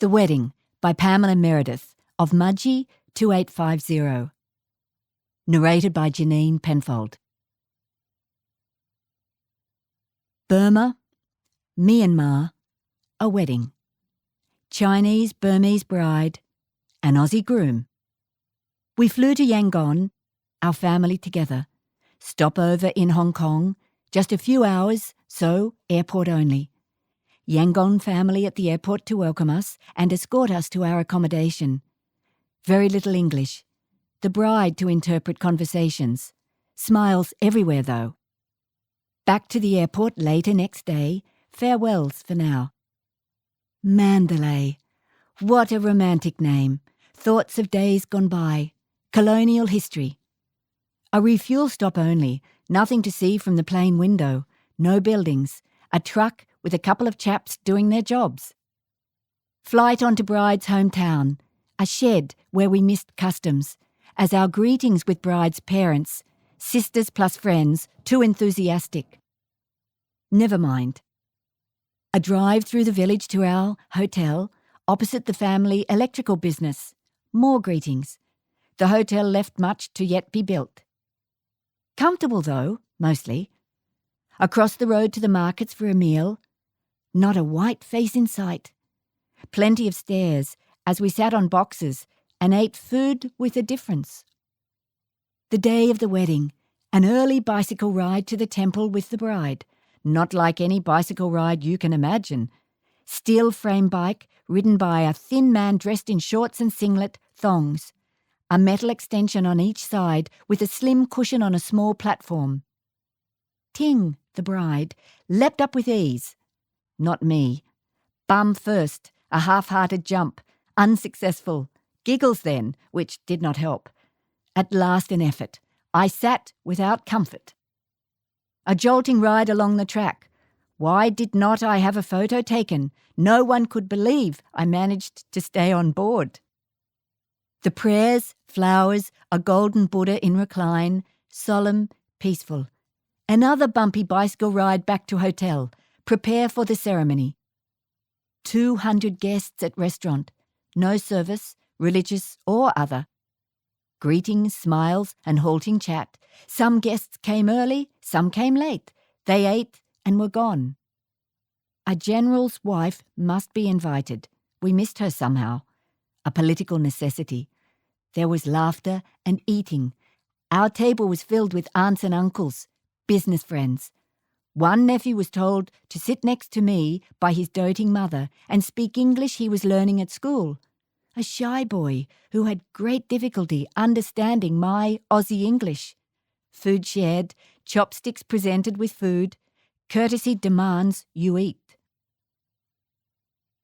The Wedding by Pamela Meredith of Mudgee 2850. Narrated by Janine Penfold. Burma, Myanmar, a wedding. Chinese Burmese bride, an Aussie groom. We flew to Yangon, our family together. Stopover in Hong Kong, just a few hours, so airport only. Yangon family at the airport to welcome us and escort us to our accommodation. Very little English. The bride to interpret conversations. Smiles everywhere though. Back to the airport later next day. Farewells for now. Mandalay. What a romantic name. Thoughts of days gone by. Colonial history. A refuel stop only. Nothing to see from the plane window. No buildings. A truck with a couple of chaps doing their jobs. Flight on to bride's hometown. A shed where we missed customs. As our greetings with bride's parents, sisters plus friends, too enthusiastic. Never mind. A drive through the village to our hotel, opposite the family electrical business. More greetings. The hotel left much to yet be built. Comfortable though, mostly. Across the road to the markets for a meal. Not a white face in sight. Plenty of stairs as we sat on boxes and ate food with a difference. The day of the wedding, an early bicycle ride to the temple with the bride. Not like any bicycle ride you can imagine. Steel frame bike ridden by a thin man dressed in shorts and singlet, thongs. A metal extension on each side with a slim cushion on a small platform. Ting, the bride, leapt up with ease. Not me. Bum first, a half-hearted jump, unsuccessful. Giggles then, which did not help. At last an effort. I sat without comfort. A jolting ride along the track. Why did not I have a photo taken? No one could believe I managed to stay on board. The prayers, flowers, a golden Buddha in recline, solemn, peaceful. Another bumpy bicycle ride back to hotel. Prepare for the ceremony. 200 guests at restaurant. No service, religious or other. Greetings, smiles and halting chat. Some guests came early, some came late. They ate and were gone. A general's wife must be invited. We missed her somehow. A political necessity. There was laughter and eating. Our table was filled with aunts and uncles, business friends. One nephew was told to sit next to me by his doting mother and speak English he was learning at school. A shy boy who had great difficulty understanding my Aussie English. Food shared, chopsticks presented with food. Courtesy demands you eat.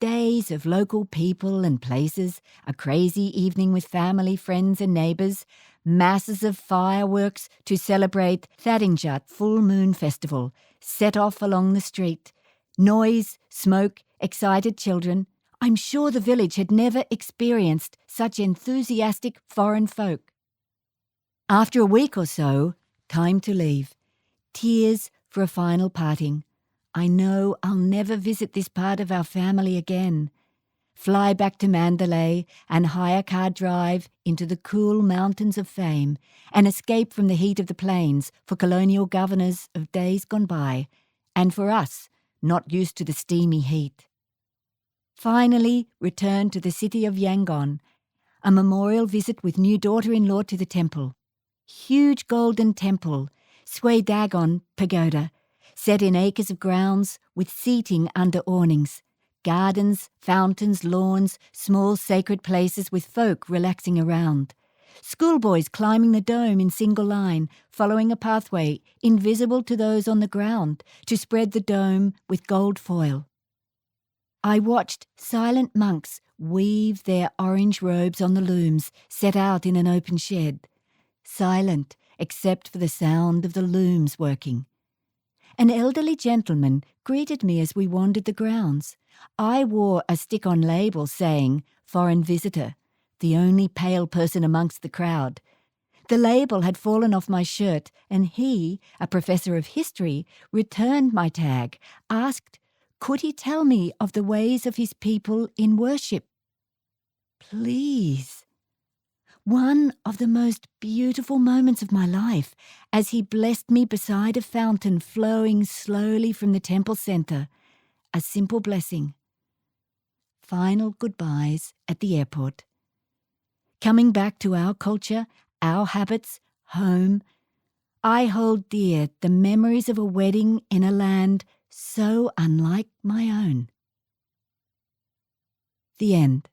Days of local people and places, a crazy evening with family, friends and neighbours, masses of fireworks to celebrate Thadingjat Full Moon Festival, set off along the street. Noise, smoke, excited children. I'm sure the village had never experienced such enthusiastic foreign folk. After a week or so, time to leave. Tears for a final parting. I know I'll never visit this part of our family again. Fly back to Mandalay and hire car drive into the cool mountains of fame and escape from the heat of the plains for colonial governors of days gone by, and for us, not used to the steamy heat. Finally, return to the city of Yangon, a memorial visit with new daughter-in-law to the temple. Huge golden temple, Sui Dagon pagoda, set in acres of grounds with seating under awnings, gardens, fountains, lawns, small sacred places with folk relaxing around. Schoolboys climbing the dome in single line, following a pathway invisible to those on the ground to spread the dome with gold foil. I watched silent monks weave their orange robes on the looms set out in an open shed. Silent except for the sound of the looms working. An elderly gentleman greeted me as we wandered the grounds. I wore a stick-on label saying, "Foreign visitor," the only pale person amongst the crowd. The label had fallen off my shirt, and he, a professor of history, returned my tag, asked, Could he tell me of the ways of his people in worship? Please. One of the most beautiful moments of my life, as he blessed me beside a fountain flowing slowly from the temple center. A simple blessing. Final goodbyes at the airport. Coming back to our culture, our habits, home, I hold dear the memories of a wedding in a land so unlike my own. The end.